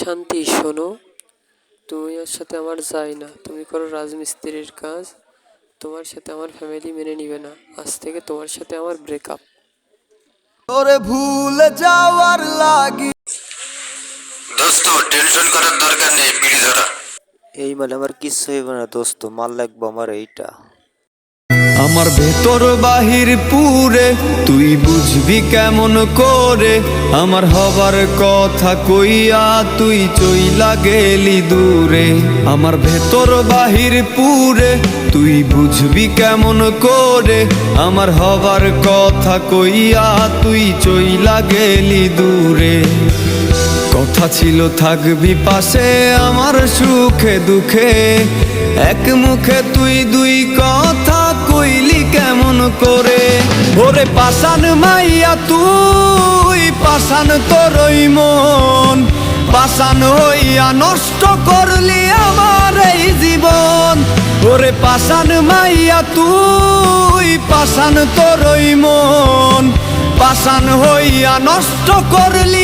শান্তি, শোনো, তুমি ওর সাথে আমার যায় না। তুমি করো রাজমিস্ত্রির কাজ, তোমার সাথে আমার ফ্যামিলি মেনে নিবে না। আজ থেকে তোমার সাথে আমার ব্রেকআপ। তোরে ভুলে যাওয়ার লাগি দোস্ত টেনশন করার দরকার নেই, বিড়ি ধরা। এই মানে আমার কিচ্ছু হইব না দোস্ত, মাল লাগবো আমার এইটা। আমার ভেতর বাহির পুরে, তুই বুঝবি কেমন করে? আমার হবার কথা কইয়া তুই চইলা গেলি দূরে। আমার ভেতর বাহির পুরে, তুই বুঝবি কেমন করে? আমার হবার কথা কইয়া তুই চইলা গেলি দূরে। কথা ছিল থাকবি পাশে আমার সুখে দুঃখে, এক মুখে তুই দুই কথা কইলি কেমন করে? ওরে পাষাণ মাইয়া তুই, পাষাণ তোরই মন, পাষাণ হইয়া নষ্ট করলি আমার এই জীবন। ওরে পাষাণ মাইয়া তুই, পাষাণ তোরই মন, পাষাণ হইয়া নষ্ট করলি